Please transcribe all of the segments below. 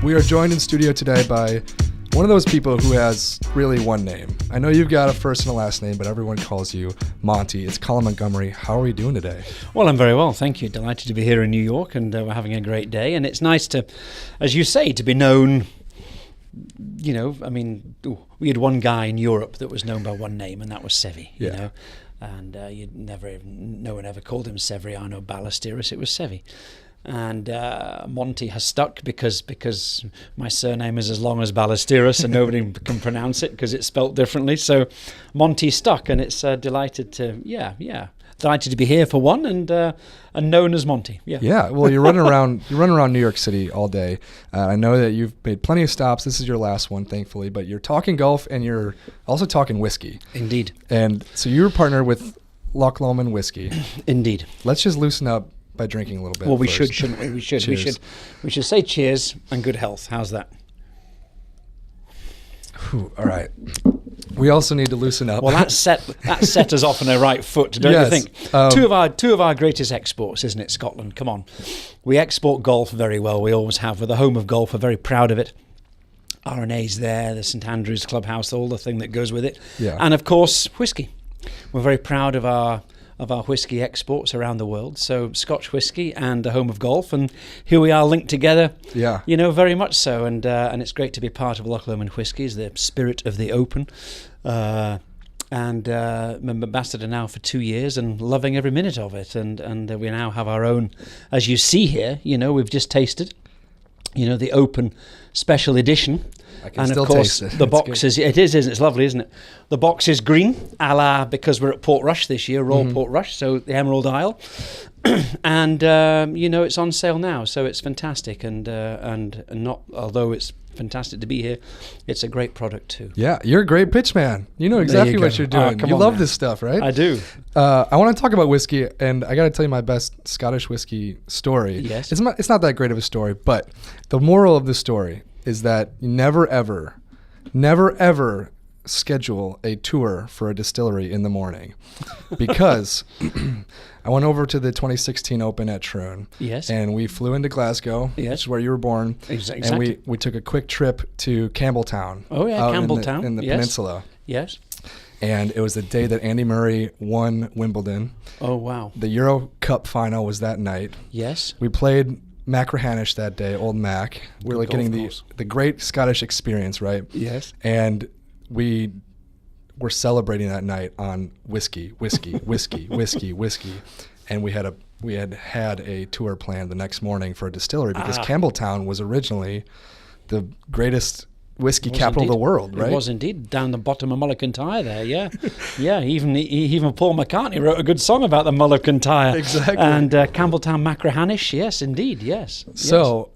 We are joined in studio today by one of those people who has really one name. I know you've got a first and a last name, but everyone calls you Monty. It's Colin Montgomerie. How are we doing today? Well, I'm very well, thank you. Delighted to be here in New York, and we're having a great day. And it's nice to, as you say, to be known. You know, I mean, we had one guy in Europe that was known by one name, and that was Sevi. Yeah. You know, and no one ever called him Severiano Ballesteros. It was Sevi. And Monty has stuck because my surname is as long as Ballesteros and nobody can pronounce it because it's spelt differently. So Monty stuck, and it's delighted to be here for one, and known as Monty. Yeah. Well, you're running around New York City all day. I know that you've made plenty of stops. This is your last one, thankfully, but you're talking golf and you're also talking whiskey. Indeed. And so you're partnered with Loch Lomond Whiskey. Indeed. Let's just loosen up by drinking a little bit. Well, we first. shouldn't we? We should. Cheers. We should say cheers and good health. How's that? Whew, all right. We also need to loosen up. Well, that set us off on the right foot, don't Yes. you think? Two of our greatest exports, isn't it, Scotland? Come on, we export golf very well. We always have. We're the home of golf. We're very proud of it. R&A's there, the St Andrews Clubhouse, all the thing that goes with it, Yeah. and of course whiskey. We're very proud of our whiskey exports around the world. So Scotch whiskey and the home of golf, and here we are linked together. Yeah. You know, very much so, and it's great to be part of Loch Lomond Whiskies, the spirit of the open. And I'm ambassador now for 2 years and loving every minute of it. And we now have our own, as you see here, you know, we've just tasted, you know, the open special edition. I can And still of course, taste it. the It's box is, it's lovely, isn't it? The box is green, because we're at Portrush this year, Royal Portrush, so the Emerald Isle. And, you know, it's on sale now, so it's fantastic. And not, although it's fantastic to be here, it's a great product too. Yeah, you're a great pitch man. You know exactly what you're doing. come You on love now. this stuff, right? I do. I want to talk about whiskey, and I got to tell you my best Scottish whiskey story. Yes. It's not that great of a story, but the moral of the story is that you never ever schedule a tour for a distillery in the morning, because I went over to the 2016 Open at Troon. Yes. And we flew into Glasgow, Yes. which is where you were born. Exactly. And we took a quick trip to Campbelltown. Oh, yeah, out Campbelltown. in the Yes. peninsula. Yes. And it was the day that Andy Murray won Wimbledon. Oh, wow. The Euro Cup final was that night. Yes. We played Machrihanish that day, Old Mac. We were like golf getting course. the great Scottish experience, right? Yes. And we were celebrating that night on whiskey. And we had a tour planned the next morning for a distillery, because Campbelltown was originally the greatest whiskey capital of the world, right? It was indeed, down the bottom of Mulligan Tyre there, yeah. Yeah, even Paul McCartney wrote a good song about the Mulligan Tyre. Exactly. And Campbelltown Machrihanish, yes, indeed, yes. So,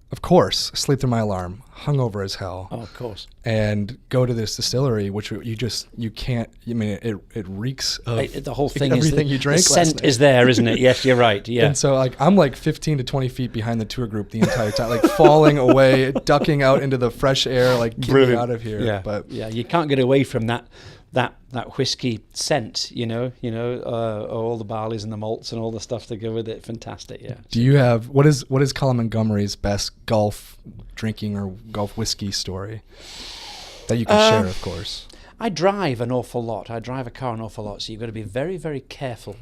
of course, sleep through my alarm, hungover as hell. Oh, of course. And go to this distillery, which you can't, I mean, it reeks of The whole thing everything is you drank the last scent night. is there, isn't it? Yes, you're right, yeah. And so I'm like 15 to 20 feet behind the tour group the entire time, like falling away, ducking out into the fresh air, like get me out of here. Yeah, But yeah, you can't get away from that whiskey scent, you know, all the barleys and the malts and all the stuff that go with it. Fantastic, yeah. do you have, what is Colin Montgomerie's best golf drinking or golf whiskey story that you can share, of course? I drive an awful lot. I drive a car an awful lot, so you've got to be very, very careful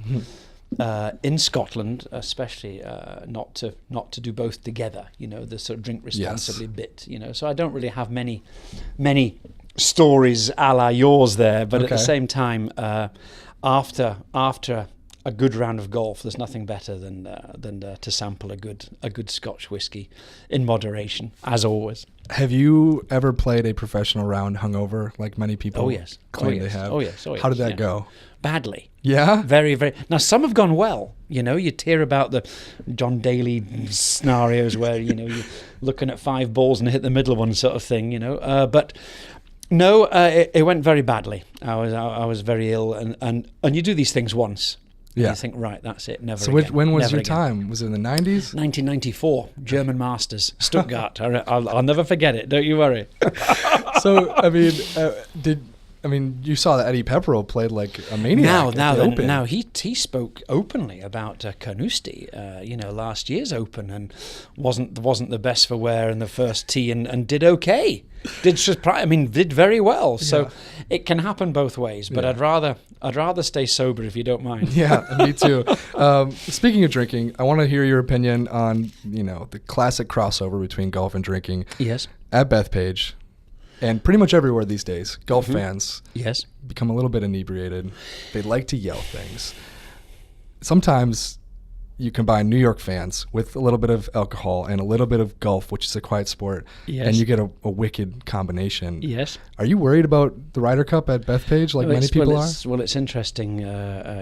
in Scotland, especially not to do both together. You know, the sort of drink responsibly bit. You know, so I don't really have many stories a la yours there, but at the same time, after a good round of golf, there's nothing better than to sample a good Scotch whiskey in moderation, as always. Have you ever played a professional round hungover, like many people claim they have? Oh yes. How did that go? Badly. Yeah? Very, very. Now, some have gone well. You know, you'd hear about the John Daly scenarios where, you know, you're looking at 5 balls and hit the middle one sort of thing, you know. But no, it went very badly. I was very ill. And you do these things once. Yeah. You think, right, that's it, never So again. when was never your again. time? Was it in the 90s? 1994, German Masters, Stuttgart. I'll never forget it, don't you worry. So, I mean, I mean, you saw that Eddie Pepperell played like a maniac. Now he spoke openly about Carnoustie, last year's Open, and wasn't the best for wear in the first tee, and did okay. Did very well. So it can happen both ways. But I'd rather stay sober if you don't mind. Yeah, me too. Speaking of drinking, I want to hear your opinion on the classic crossover between golf and drinking. Yes. At Bethpage, and pretty much everywhere these days, golf fans become a little bit inebriated. They like to yell things. Sometimes you combine New York fans with a little bit of alcohol and a little bit of golf, which is a quiet sport, and you get a wicked combination. Yes. Are you worried about the Ryder Cup at Bethpage like many people are? Well, it's interesting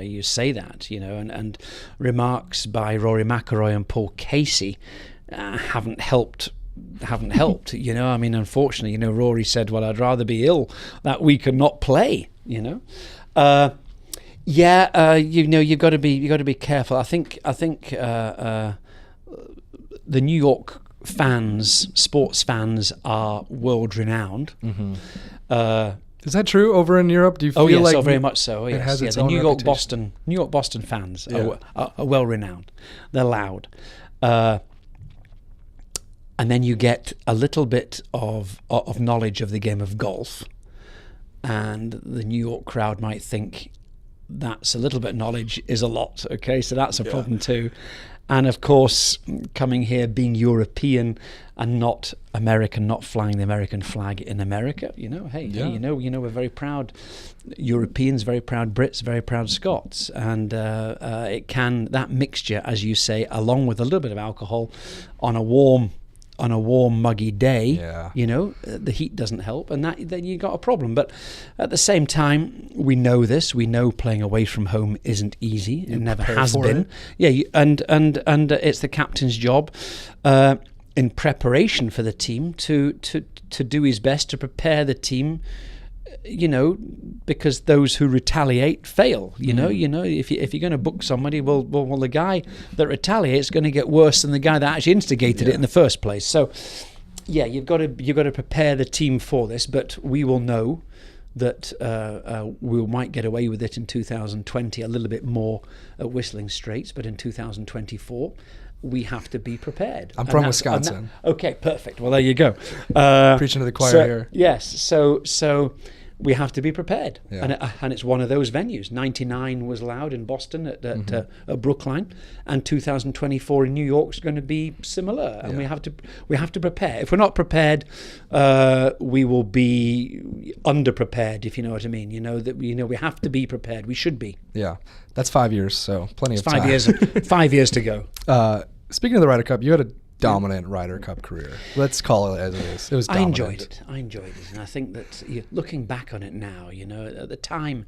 you say that, and remarks by Rory McIlroy and Paul Casey haven't helped. Unfortunately, Rory said, well, I'd rather be ill that week and not play, you've got to be careful. I think the New York fans, sports fans, are world renowned. Mm-hmm. Is that true over in Europe? Do you feel like very much so? It has its the own New York reputation? Boston fans are well renowned. They're loud. And then you get a little bit of knowledge of the game of golf, and the New York crowd might think that's a little bit of knowledge is a lot. Okay, so that's a problem too. And of course, coming here, being European and not American, not flying the American flag in America, we're very proud Europeans, very proud Brits, very proud Scots, and that mixture, as you say, along with a little bit of alcohol on a warm, muggy day, the heat doesn't help, and then you got a problem. But at the same time, we know this. We know playing away from home isn't easy. It never has been. And it's the captain's job in preparation for the team to do his best to prepare the team. Because those who retaliate fail. If you're going to book somebody, well, the guy that retaliates is going to get worse than the guy that actually instigated it in the first place. So, you've got to prepare the team for this. But we will know that we might get away with it in 2020 a little bit more at Whistling Straits, but in 2024. We have to be prepared. I'm from Wisconsin. Okay, perfect. Well, there you go. Preaching to the choir here. Yes. So we have to be prepared, and it's one of those venues. 99 was allowed in Boston at Brookline, and 2024 in New York is going to be similar. And we have to prepare. If we're not prepared, we will be underprepared. If you know what I mean. We have to be prepared. We should be. Yeah, that's 5 years, so plenty of time. 5 years. 5 years to go. Speaking of the Ryder Cup, you had a dominant Ryder Cup career. Let's call it as it is. It was dominant. I enjoyed it. And I think that looking back on it now, at the time,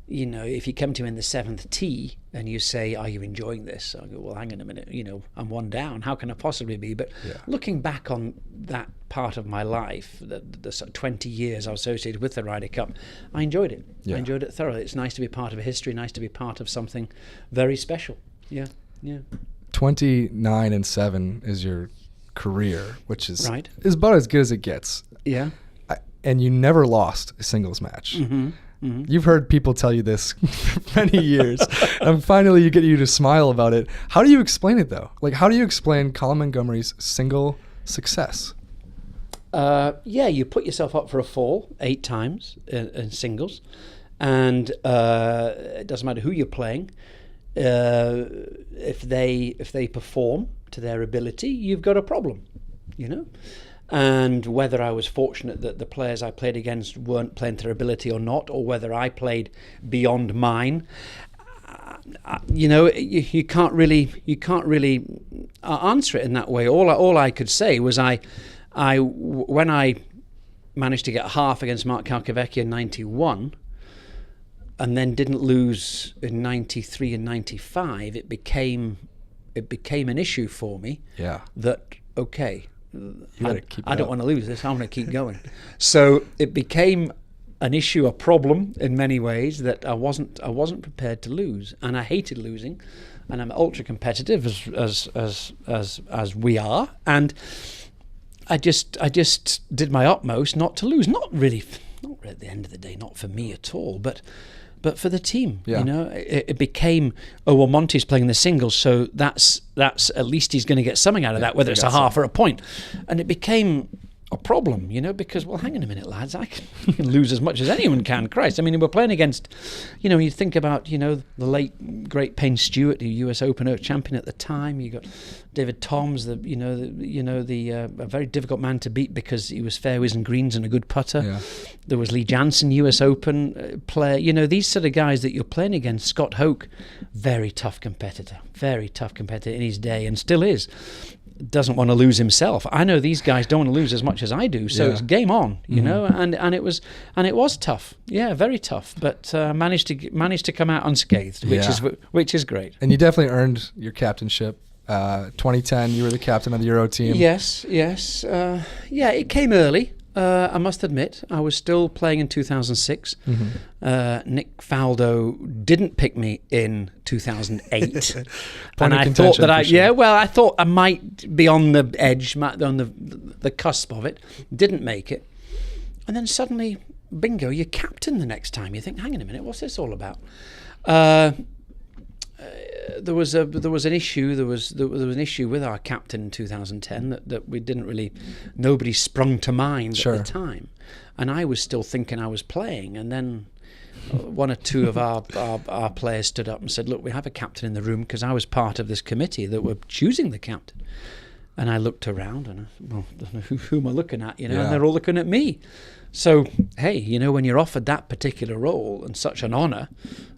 if you come to in the seventh tee and you say, are you enjoying this? I go, well, hang on a minute, I'm one down. How can I possibly be? But looking back on that part of my life, the sort of 20 years I was associated with the Ryder Cup, I enjoyed it. I enjoyed it thoroughly. It's nice to be part of a history, nice to be part of something very special. Yeah. 29-7 is your career, which is about as good as it gets. Yeah. And you never lost a singles match. Mm-hmm. Mm-hmm. You've heard people tell you this for many years, and finally you get you to smile about it. How do you explain it, though? Like, how do you explain Colin Montgomerie's single success? You put yourself up for a fall 8 times in singles, and it doesn't matter who you're playing. If they perform to their ability, you've got a problem, And whether I was fortunate that the players I played against weren't playing to their ability or not, or whether I played beyond mine, you can't really answer it in that way. All I could say was when I managed to get half against Mark Calcavecchia in 91. And then didn't lose in 93 and 95, it became an issue for me. Yeah. That I don't want to lose this. I want to keep going. So it became an issue, a problem in many ways that I wasn't prepared to lose, and I hated losing, and I'm ultra competitive as we are, and I just did my utmost not to lose. Not not at the end of the day, not for me at all, but for the team. Yeah. You know, it became, oh well, Monty's playing the singles, so that's at least he's going to get something out of that, whether it's a half or a point, and it became a problem, you know, because, well, hang on a minute, lads, I can lose as much as anyone can. Christ, I mean, we're playing against, you know, you think about, you know, the late great Payne Stewart, the US Open champion at the time. You got David Toms, a very difficult man to beat because he was fairways and greens and a good putter. Yeah. There was Lee Jansen, US Open player. You know, these sort of guys that you're playing against. Scott Hoke, very tough competitor in his day, and still is. Doesn't want to lose himself. I know these guys don't want to lose as much as I do, so it's game on, you know. And it was tough, very tough. But managed to come out unscathed, which is great. And you definitely earned your captainship. 2010, you were the captain of the Euro team. Yes. It came early. I must admit, I was still playing in 2006. Nick Faldo didn't pick me in 2008, and I thought that I thought I might be on the edge, on the cusp of it. Didn't make it, and then suddenly, bingo, you're captain the next time. You think, hang on a minute, what's this all about? There was an issue. There was an issue with our captain in 2010 that we didn't really. Nobody sprung to mind at the time, and I was still thinking I was playing. And then one or two of our players stood up and said, "Look, we have a captain in the room," because I was part of this committee that were choosing the captain. And I looked around and who am I looking at? You know, and they're all looking at me. So hey, you know, when you're offered that particular role and such an honour,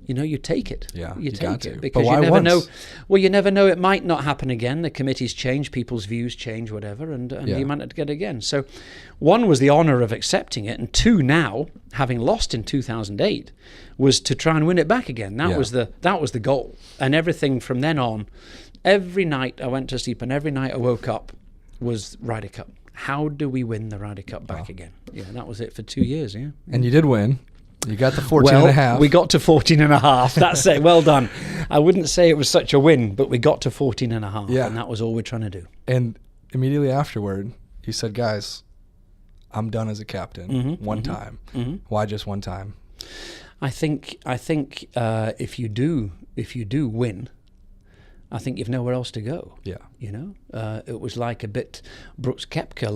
you know, you take it. Yeah, you take it because you never know. Well, you never know; it might not happen again. The committees change, people's views change, whatever, and you might not get it again. So, one was the honour of accepting it, and two, now having lost in 2008, was to try and win it back again. That was the goal, and everything from then on. Every night I went to sleep, and every night I woke up was Ryder Cup. How do we win the Ryder Cup back again? Yeah, that was it for 2 years. Yeah, and you did win. You got the 14 and a half. We got to 14 and a half. That's it. Well done. I wouldn't say it was such a win, but we got to 14 and a half, and that was all we're trying to do. And immediately afterward, you said, guys, I'm done as a captain one time. Why just one time? I think if you do win, I think you've nowhere else to go. Yeah, you know, it was like a bit Brooks Koepka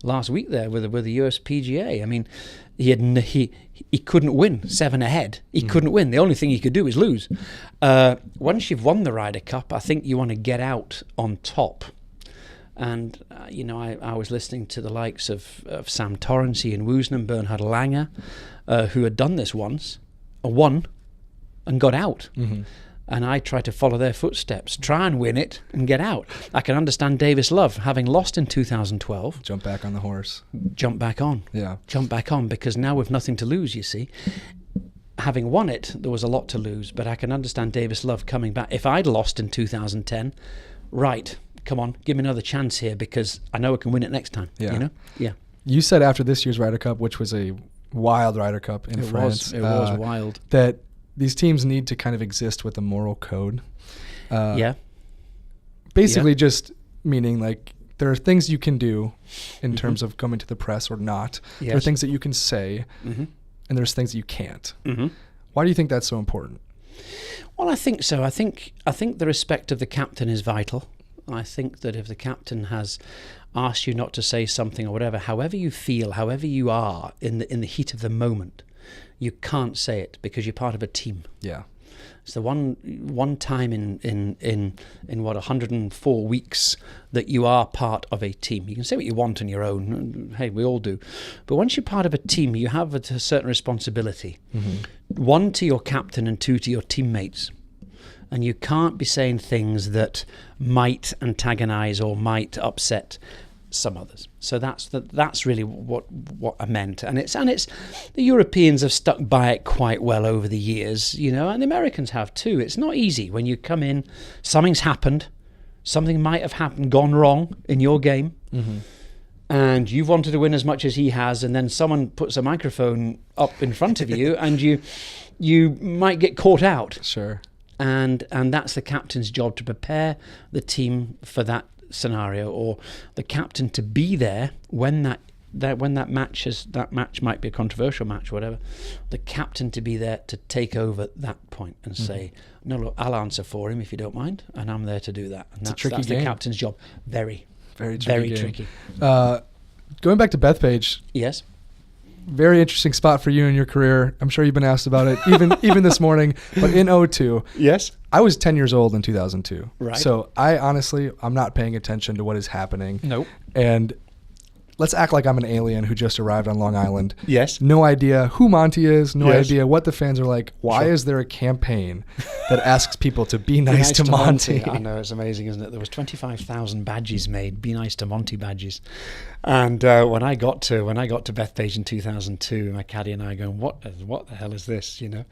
last week there with the US PGA. I mean, he couldn't win 7 ahead. He couldn't win. The only thing he could do is lose. Once you've won the Ryder Cup, I think you want to get out on top. And you know, I was listening to the likes of Sam Torrance, Ian Woosnam, Bernhard Langer, who had done this once, won, and got out. And I try to follow their footsteps, try and win it and get out. I can understand Davis Love, having lost in 2012. Jump back on the horse. Jump back on. Yeah. Jump back on, because now we've nothing to lose, you see. Having won it, there was a lot to lose, but I can understand Davis Love coming back. If I'd lost in 2010, right, come on, give me another chance here, because I know I can win it next time. Yeah. You know? Yeah. You said after this year's Ryder Cup, which was a wild Ryder Cup in France. It was wild. That these teams need to kind of exist with a moral code. Basically just meaning like there are things you can do in terms of coming to the press or not. Yes. There are things that you can say and there's things that you can't. Why do you think that's so important? Well, I think so. I think the respect of the captain is vital. I think that if the captain has asked you not to say something or whatever, however you feel, however you are in the heat of the moment, you can't say it because you're part of a team. Yeah. It's the one time in what 104 weeks that you are part of a team. You can say what you want on your own. Hey, we all do. But once you're part of a team, you have a certain responsibility. One, to your captain, and two, to your teammates. And you can't be saying things that might antagonize or might upset some others. So that's really what I meant, and it's the Europeans have stuck by it quite well over the years, you know, and the Americans have too. It's not easy when you come in, something's happened, something might have happened, gone wrong in your game, and you've wanted to win as much as he has, and then someone puts a microphone up in front of you, and you might get caught out. Sure. And that's the captain's job, to prepare the team for that scenario, or the captain to be there when that match might be a controversial match, or whatever, the captain to be there to take over that point and say, no, look, I'll answer for him if you don't mind, and I'm there to do that. And that's the captain's job. Very tricky. Going back to Bethpage. Yes. Very interesting spot for you in your career. I'm sure you've been asked about it, even this morning. But in 2002, yes, I was 10 years old in 2002. Right. So I'm not paying attention to what is happening. Nope. And let's act like I'm an alien who just arrived on Long Island. Yes. No idea who Monty is. No idea what the fans are like. Why is there a campaign that asks people to be nice to Monty? I know, it's amazing, isn't it? There was 25,000 badges made, Be Nice to Monty badges. And when I got to Bethpage in 2002, my caddy and I going, what the hell is this, you know?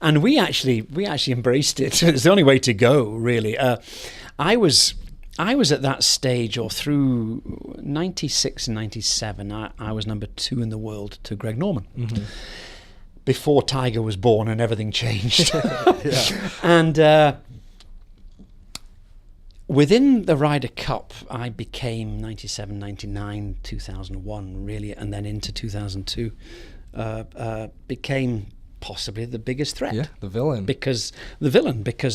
And we actually embraced it. It's the only way to go, really. I was at that stage, or through 96 and 97, I was number 2 in the world to Greg Norman. Mm-hmm. Before Tiger was born and everything changed. Yeah. And within the Ryder Cup, I became 97, 99, 2001, really, and then into 2002, became possibly the biggest threat. Yeah, the villain. Because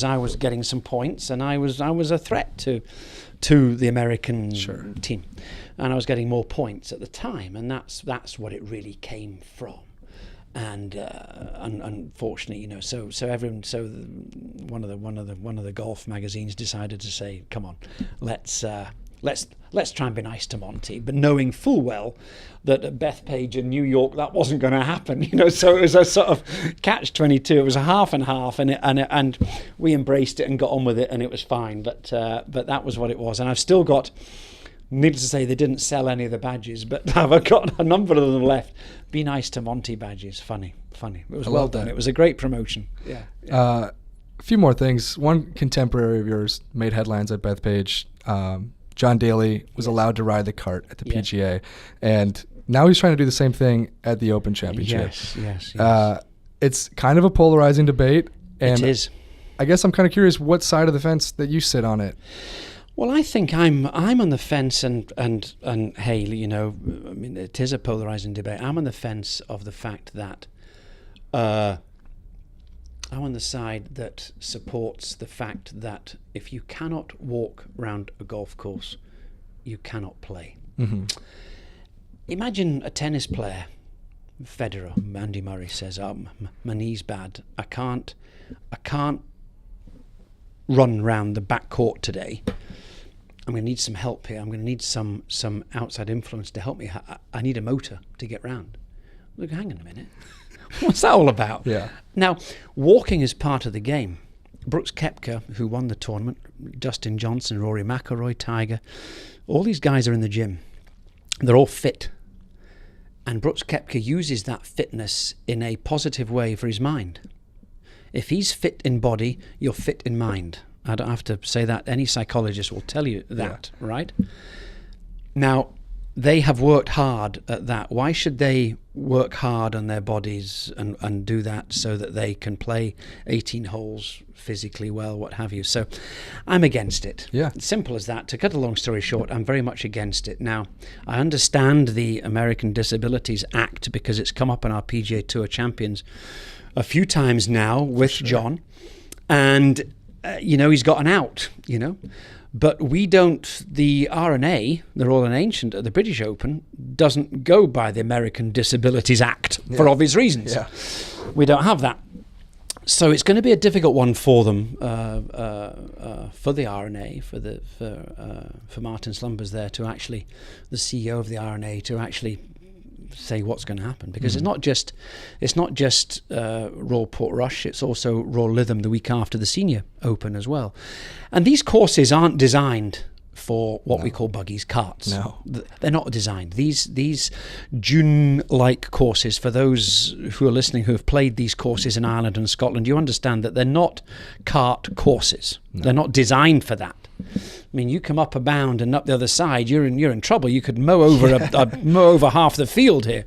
I was getting some points, and I was a threat to the American team, and I was getting more points at the time, and that's what it really came from. And unfortunately, you know, one of the golf magazines decided to say, come on, let's try and be nice to Monty, but knowing full well that at Bethpage in New York that wasn't going to happen, you know. So it was a sort of catch-22. It was a half and half, and we embraced it and got on with it, and it was fine. But that was what it was, and I've still got. Needless to say, they didn't sell any of the badges, but I've got a number of them left. Be Nice to Monty badges. Funny. It was well done. It was a great promotion. Yeah. A few more things. One contemporary of yours made headlines at Bethpage. John Daly was allowed to ride the cart at the PGA, and now he's trying to do the same thing at the Open Championship. Yes. It's kind of a polarizing debate. And it is. I guess I'm kind of curious what side of the fence that you sit on it. Well, I think I'm on the fence, and hey, you know, I mean, it is a polarizing debate. I'm on the fence of the fact that I'm on the side that supports the fact that if you cannot walk around a golf course, you cannot play. Mm-hmm. Imagine a tennis player, Federer, Andy Murray says, my knee's bad. I can't run round the back court today. I'm going to need some help here. I'm going to need some outside influence to help me. I need a motor to get round. Look, hang on a minute. What's that all about? Yeah. Now, walking is part of the game. Brooks Koepka, who won the tournament, Dustin Johnson, Rory McIlroy, Tiger, all these guys are in the gym. They're all fit. And Brooks Koepka uses that fitness in a positive way for his mind. If he's fit in body, you're fit in mind. I don't have to say that. Any psychologist will tell you that, right? Now, they have worked hard at that. Why should they work hard on their bodies and do that so that they can play 18 holes physically well, what have you? So I'm against it. Yeah. Simple as that. To cut a long story short, I'm very much against it. Now, I understand the American Disabilities Act because it's come up on our PGA Tour champions a few times now with John. And you know, he's got an out, you know. But we don't, the RNA, the Royal and Ancient at the British Open, doesn't go by the American Disabilities Act for obvious reasons. Yeah. We don't have that. So it's going to be a difficult one for them, for the RNA, for Martin Slumbers there to actually, the CEO of the RNA, to actually say what's going to happen, because it's not just Royal Portrush, it's also Royal Lytham the week after the Senior Open as well. And these courses aren't designed for what we call buggies, carts. No, they're not designed. These dune-like courses, for those who are listening who have played these courses in Ireland and Scotland, you understand that they're not cart courses. No. They're not designed for that. I mean, you come up a bound and up the other side, you're in trouble. You could mow over mow over half the field here.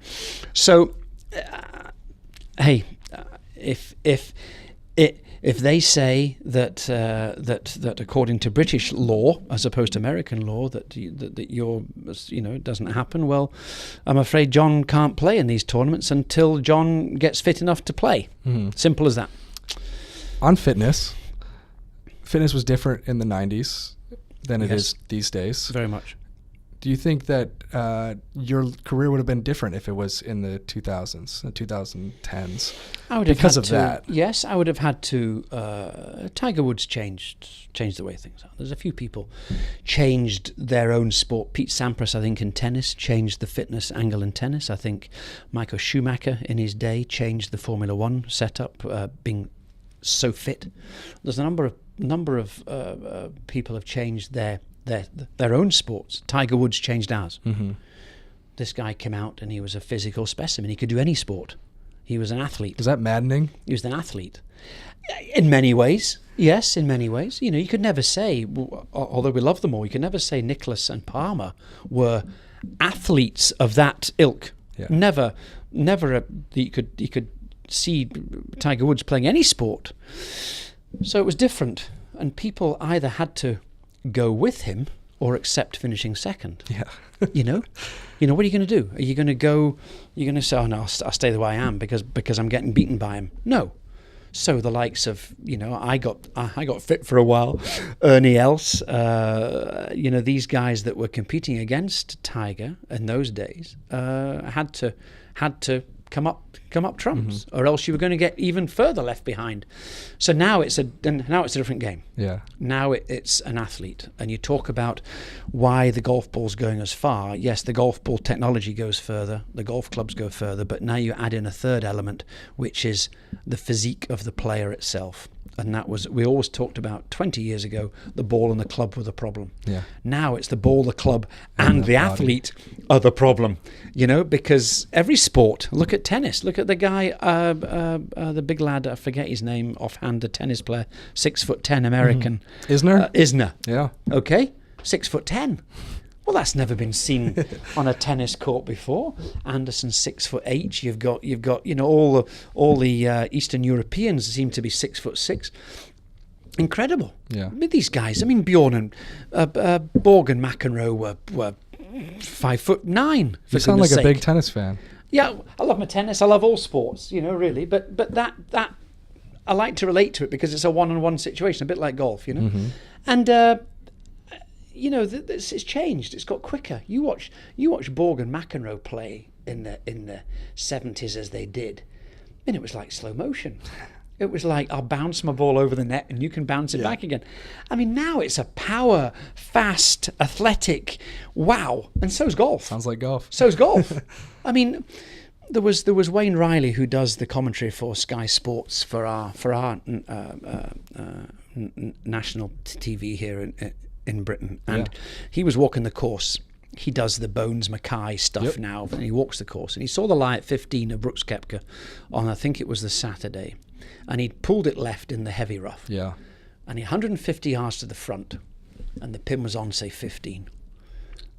if they say that according to British law, as opposed to American law, that you're, it doesn't happen, well, I'm afraid John can't play in these tournaments until John gets fit enough to play. Simple as that. On fitness was different in the 90s than it is these days. Very much. Do you think that your career would have been different if it was in the 2000s, the 2010s? Because of that. Yes, I would have had to. Tiger Woods changed the way things are. There's a few people changed their own sport. Pete Sampras, I think, in tennis, changed the fitness angle in tennis. I think Michael Schumacher, in his day, changed the Formula One setup, being so fit. There's a number of people have changed their own sports. Tiger Woods changed ours. This guy came out and he was a physical specimen. He could do any sport. He was an athlete. Was that maddening? He was an athlete. In many ways, yes, in many ways. You could never say, although we love them all, you could never say Nicklaus and Palmer were athletes of that ilk. Yeah. Never. You could see Tiger Woods playing any sport. So it was different, and people either had to go with him or accept finishing second. Yeah. What are you going to do? Are you going to go? You're going to say, "Oh no, I'll stay the way I am because I'm getting beaten by him." No. So the likes of I got fit for a while. Ernie Els, these guys that were competing against Tiger in those days had to come up trumps, or else you were going to get even further left behind. So now it's a different game. Yeah. Now it's an athlete, and you talk about why the golf ball's going as far. Yes, the golf ball technology goes further, the golf clubs go further, but now you add in a third element, which is the physique of the player itself. And that was, we always talked about 20 years ago, the ball and the club were the problem. Yeah. Now it's the ball, the club, and the athlete are the problem. Because every sport, look at tennis, look at the guy, the big lad, I forget his name offhand, the tennis player, 6'10" American. Isner? Isner. Yeah. Okay, 6'10". Well, that's never been seen on a tennis court before. Anderson 6'8". You've got all the Eastern Europeans seem to be 6'6". Incredible. Yeah. These guys. Bjorn and Borg and McEnroe were 5'9". You sound like a big tennis fan. Yeah, I love my tennis. I love all sports. Really, but that I like to relate to it because it's a one-on-one situation, a bit like golf. And. It's changed. It's got quicker. You watch Borg and McEnroe play in the 70s as they did, and it was like slow motion. It was like, I'll bounce my ball over the net and you can bounce it back again. Now it's a power, fast, athletic, wow. And so's golf. Sounds like golf. So's golf. There was Wayne Riley, who does the commentary for Sky Sports for our national TV here in Britain, and he was walking the course. He does the Bones Mackay stuff now, and he walks the course, and he saw the lie at 15 of Brooks Koepka on, I think it was the Saturday, and he'd pulled it left in the heavy rough. Yeah. And he 150 yards to the front, and the pin was on, say, 15.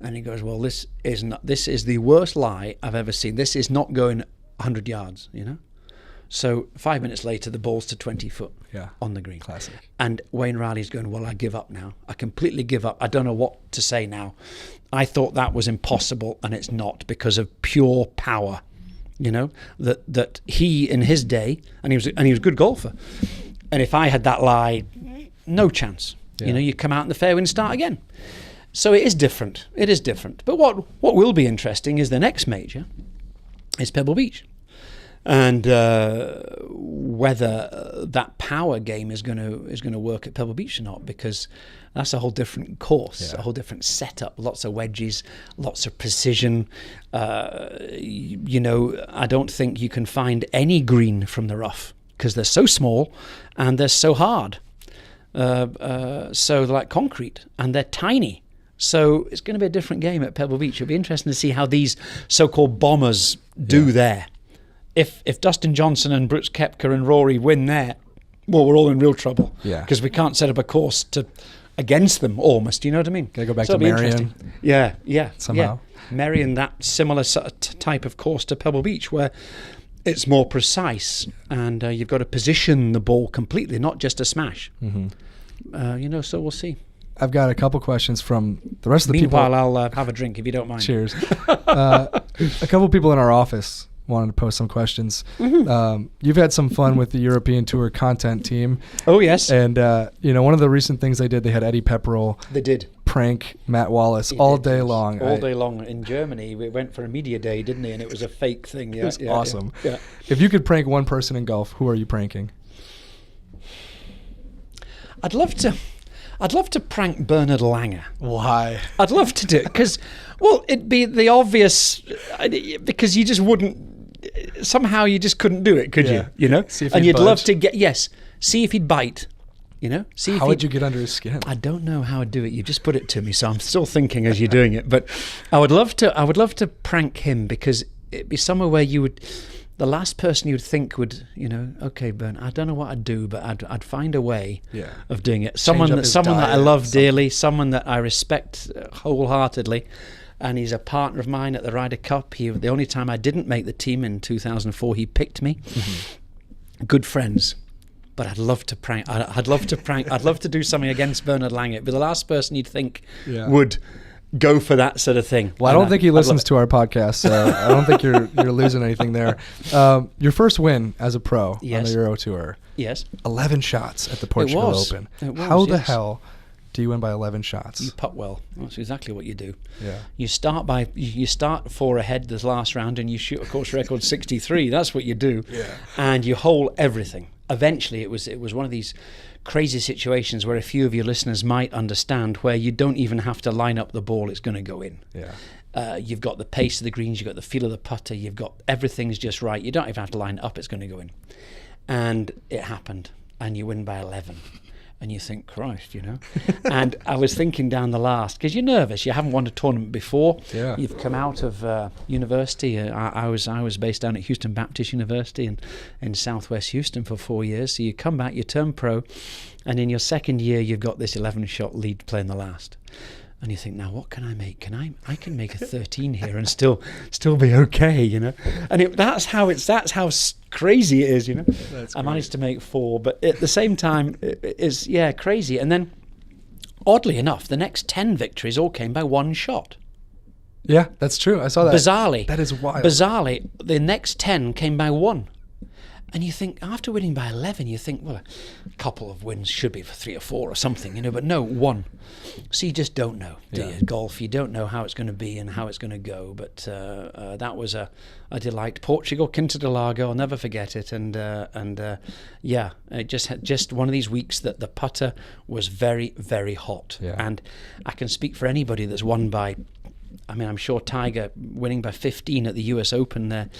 And he goes, well, this is the worst lie I've ever seen. This is not going 100 yards, So 5 minutes later, the ball's to 20 foot on the green. Classic. And Wayne Riley's going, well, I give up now. I completely give up. I don't know what to say now. I thought that was impossible, and it's not, because of pure power. That he in his day, and he was a good golfer. And if I had that lie, no chance. Yeah. You come out in the fairway and start again. So it is different. It is different. But what will be interesting is the next major is Pebble Beach. And whether that power game is going to work at Pebble Beach or not, because that's a whole different course, a whole different setup. Lots of wedges, lots of precision. I don't think you can find any green from the rough because they're so small and they're so hard. So they're like concrete and they're tiny. So it's going to be a different game at Pebble Beach. It'll be interesting to see how these so-called bombers do there. If Dustin Johnson and Brooks Koepka and Rory win there, well, we're all in real trouble. Yeah. Because we can't set up a course against them almost. You know what I mean? Gotta go back to Merion. Yeah. Somehow. Yeah. Merion, that similar sort of type of course to Pebble Beach, where it's more precise, and you've got to position the ball completely, not just a smash. So we'll see. I've got a couple questions from the rest of the Meanwhile, people. I'll have a drink if you don't mind. Cheers. A couple people in our office wanted to post some questions. You've had some fun with the European Tour content team. Oh, yes. And, one of the recent things they did, they had Eddie Pepperell. They did. Prank Matt Wallace all day long. All day long in Germany. We went for a media day, didn't they? And it was a fake thing. Yeah, it was awesome. Yeah. If you could prank one person in golf, who are you pranking? I'd love to prank Bernard Langer. Why? I'd love to do it because, it'd be the obvious, because you just wouldn't, somehow you just couldn't do it, could you? See if and he'd you'd budge. love to see if he'd bite, see if how would you get under his skin? I don't know how I'd do it. You just put it to me, so I'm still thinking as you're doing it. But I would love to prank him because it'd be somewhere where the last person you'd think would, okay, Bern, I don't know what I'd do, but I'd find a way of doing it. Someone that I love dearly, someone that I respect wholeheartedly, and he's a partner of mine at the Ryder Cup. The only time I didn't make the team in 2004, he picked me. Good friends. But I'd love to prank. I'd love to do something against Bernard Langer. It'd be the last person you'd think would go for that sort of thing. Well, I don't think he listens to our podcast, so I don't think you're losing anything there. Your first win as a pro on the Euro Tour. Yes. 11 shots at the Portugal Open. How the hell do you win by 11 shots? You putt well. That's exactly what you do. Yeah. You start 4 ahead this last round and you shoot a course record 63. That's what you do. Yeah. And you hole everything. Eventually, it was one of these crazy situations where a few of your listeners might understand, where you don't even have to line up the ball, it's going to go in. Yeah. You've got the pace of the greens, you've got the feel of the putter, you've got everything's just right. You don't even have to line it up, it's going to go in. And it happened, and you win by 11. And you think, Christ, And I was thinking down the last, because you're nervous. You haven't won a tournament before. Yeah. You've come out of university. I was based down at Houston Baptist University in Southwest Houston for 4 years. So you come back, you turn pro, and in your second year, you've got this 11-shot lead playing the last. And you think, now what can I make? I can make a 13 here and still be okay, And that's how crazy it is, That's I great. managed to make 4, but at the same time, it's crazy. And then, oddly enough, the next 10 victories all came by 1 shot. Yeah, that's true. I saw that. Bizarrely, that is wild. Bizarrely, the next 10 came by 1. And you think, after winning by 11, you think, well, a couple of wins should be for 3 or 4 or something, but no, 1. So you just don't know, do you? Golf, you don't know how it's going to be and how it's going to go. But that was a delight. Portugal, Quinta do Lago, I'll never forget it. And just one of these weeks that the putter was very, very hot. Yeah. And I can speak for anybody that's won by, I'm sure Tiger winning by 15 at the US Open there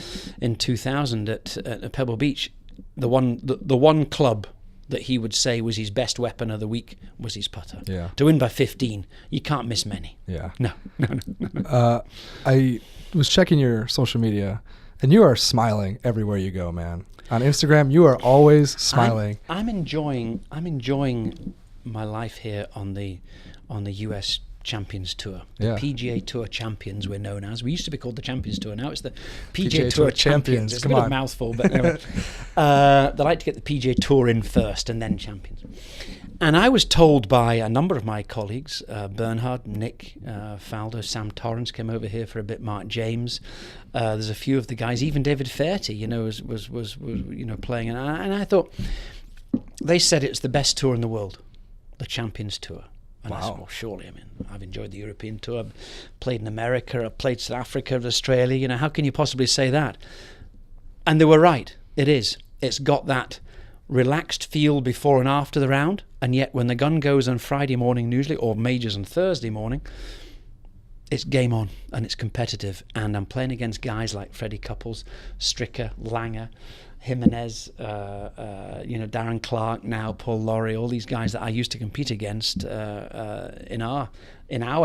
in 2000 at Pebble Beach, the one club that he would say was his best weapon of the week was his putter. Yeah. To win by 15, you can't miss many. Yeah. No. I was checking your social media, and you are smiling everywhere you go, man. On Instagram, you are always smiling. I'm enjoying my life here on the US Champions Tour. The PGA Tour Champions, we're known as. We used to be called the Champions Tour. Now it's the PGA Tour Champions. It's a bit of a mouthful, but anyway. They like to get the PGA Tour in first and then Champions. And I was told by a number of my colleagues, Bernhard, Nick Faldo, Sam Torrance came over here for a bit, Mark James. There's a few of the guys, even David Fairty, was playing. And I thought, they said it's the best tour in the world, the Champions Tour. And I said, well, surely, I've enjoyed the European Tour, I've played in America, I've played South Africa, Australia, how can you possibly say that? And they were right, it is. It's got that relaxed feel before and after the round, and yet when the gun goes on Friday morning usually, or majors on Thursday morning, it's game on, and it's competitive, and I'm playing against guys like Freddie Couples, Stricker, Langer, Jimenez, Darren Clark now, Paul Lawrie, all these guys that I used to compete against in our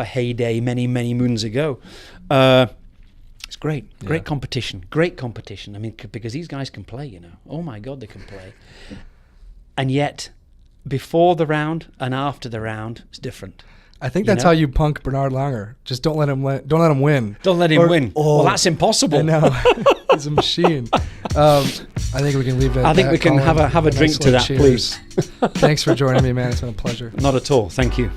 heyday many moons ago. It's great competition. Because these guys can play. Oh my God, they can play. And yet, before the round and after the round, it's different. I think that's how you punk Bernard Langer. Just don't let him win. Don't let him win. Oh, well, that's impossible. I know. He's a machine. I think we can leave it. I think we can Colin. have a drink nice to that, cheers. please. Thanks for joining me, man. It's been a pleasure. Not at all. Thank you.